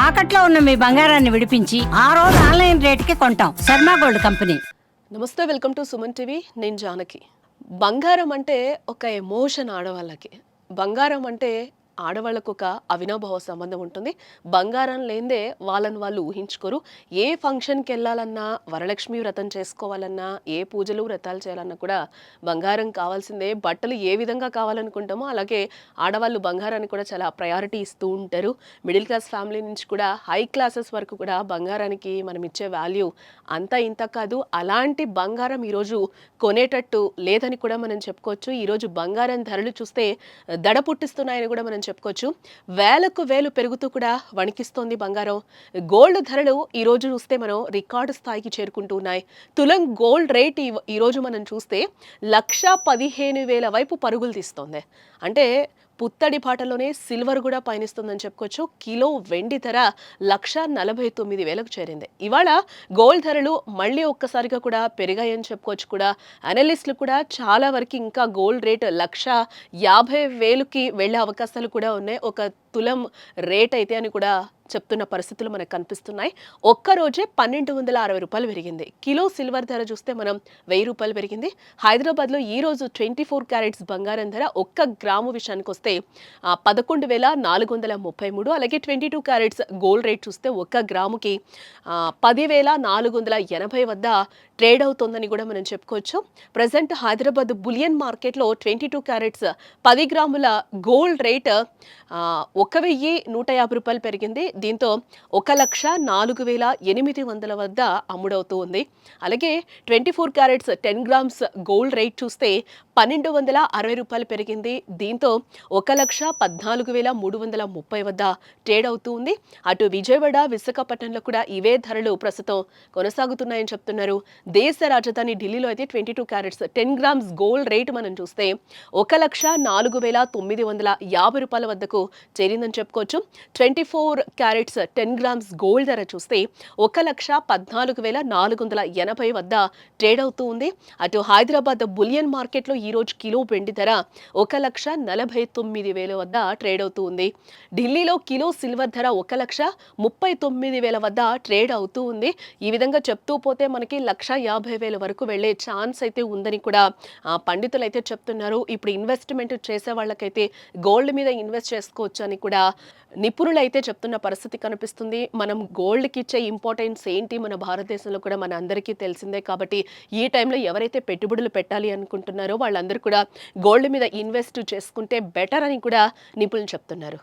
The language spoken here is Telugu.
తాకట్లో ఉన్న మీ బంగారాన్ని విడిపించి ఆ రోజు ఆన్లైన్ రేటుకి కొంటాం. Sharma gold company. నమస్తే, వెల్కమ్ టు సుమన్ టీవీ. నేను జానకి. బంగారం అంటే ఒక ఎమోషన్ ఆడవాళ్ళకి. బంగారం అంటే ఆడవాళ్ళకు ఒక అవినాభావ సంబంధం ఉంటుంది. బంగారం లేనిదే వాళ్ళని వాళ్ళు ఊహించుకోరు. ఏ ఫంక్షన్కి వెళ్ళాలన్నా, వరలక్ష్మి వ్రతం చేసుకోవాలన్నా, ఏ పూజలు వ్రతాలు చేయాలన్నా కూడా బంగారం కావాల్సిందే. బట్టలు ఏ విధంగా కావాలనుకుంటామో అలాగే ఆడవాళ్ళు బంగారాన్ని కూడా చాలా ప్రయారిటీ ఇస్తూ ఉంటారు. మిడిల్ క్లాస్ ఫ్యామిలీ నుంచి కూడా హై క్లాసెస్ వరకు కూడా బంగారానికి మనం ఇచ్చే వాల్యూ అంతా ఇంత కాదు. అలాంటి బంగారం ఈరోజు కొనేటట్టు లేదని కూడా మనం చెప్పుకోవచ్చు. ఈరోజు బంగారం ధరలు చూస్తే దడ పుట్టిస్తున్నాయని కూడా మనం చెప్పుకోవచ్చు. వేలకు వేలు పెరుగుతూ కూడా వణికిస్తోంది బంగారం. గోల్డ్ ధరలు ఈరోజు చూస్తే మనం రికార్డు స్థాయికి చేరుకుంటూ ఉన్నాయి. తులం గోల్డ్ రేట్ ఈరోజు మనం చూస్తే 1,15,000 వైపు పరుగులు తీస్తోంది. అంటే పుత్తడి పాటలోనే సిల్వర్ కూడా పయనిస్తుందని చెప్పుకోవచ్చు. కిలో వెండి ధర 1,49,000కు చేరింది. ఇవాళ గోల్డ్ ధరలు మళ్ళీ ఒక్కసారిగా కూడా పెరిగాయని చెప్పుకోవచ్చు. కూడా అనలిస్టులు కూడా చాలా వరకు ఇంకా గోల్డ్ రేట్ 1,50,000కి వెళ్ళే అవకాశాలు కూడా ఉన్నాయి. ఒక తులం రేట్ అయితే అని కూడా చెప్తున్న పరిస్థితులు మనకు కనిపిస్తున్నాయి. ఒక్కరోజే 1,260 రూపాయలు పెరిగింది. కిలో సిల్వర్ ధర చూస్తే మనం 1,000 రూపాయలు పెరిగింది. హైదరాబాద్లో ఈ రోజు 24 క్యారెట్స్ బంగారం ధర 1 గ్రాము విషయానికి వస్తే 11,433. అలాగే 22 క్యారెట్స్ గోల్డ్ రేట్ చూస్తే 1 గ్రాముకి 10,480 వద్ద ట్రేడ్ అవుతోందని కూడా మనం చెప్పుకోవచ్చు. ప్రజెంట్ హైదరాబాద్ బులియన్ మార్కెట్లో 22 క్యారెట్స్ 10 గ్రాముల గోల్డ్ రేట్ 1,150 రూపాయలు పెరిగింది. దీంతో 1,04,800 వద్ద అమ్ముడవుతూ ఉంది. అలాగే 24 క్యారెట్స్ 10 గ్రామ్స్ గోల్డ్ రేట్ చూస్తే 1,260 రూపాయలు పెరిగింది. దీంతో 1,14,330 వద్ద ట్రేడ్ అవుతూ ఉంది. అటు విజయవాడ, విశాఖపట్నంలో కూడా ఇవే ధరలు ప్రస్తుతం కొనసాగుతున్నాయని చెప్తున్నారు. దేశ రాజధాని ఢిల్లీలో అయితే 22 క్యారెట్స్ 10 గ్రామ్స్ గోల్డ్ రేట్ మనం చూస్తే 1,04,950 రూపాయల వద్దకు చేరిందని చెప్పుకోవచ్చు. 24 క్యారెట్స్ 10 గ్రామ్స్ గోల్డ్ ధర చూస్తే 1,14,480 వద్ద ట్రేడ్ అవుతూ ఉంది. అటు హైదరాబాద్ బులియన్ మార్కెట్లో ఈ రోజు కిలో వెండి ధర 1,49,000 వద్ద ట్రేడ్ అవుతూ ఉంది. ఢిల్లీలో కిలో సిల్వర్ ధర 1,39,000 వద్ద ట్రేడ్ అవుతూ ఉంది. ఈ విధంగా చెప్తూ పోతే మనకి 1,50,000 వరకు వెళ్లే ఛాన్స్ అయితే ఉందని కూడా పండితులు అయితే చెప్తున్నారు. ఇప్పుడు ఇన్వెస్ట్మెంట్ చేసే వాళ్ళకైతే గోల్డ్ మీద ఇన్వెస్ట్ చేసుకోవచ్చు అని కూడా నిపుణులు అయితే చెప్తున్న పరిస్థితి కనిపిస్తుంది. మనం గోల్డ్కి ఇచ్చే ఇంపార్టెన్స్ ఏంటి మన భారతదేశంలో కూడా మన అందరికీ తెలిసిందే. కాబట్టి ఈ టైంలో ఎవరైతే పెట్టుబడులు పెట్టాలి అనుకుంటున్నారో వాళ్ళందరూ కూడా గోల్డ్ మీద ఇన్వెస్ట్ చేసుకుంటే బెటర్ అని కూడా నిపుణులు చెప్తున్నారు.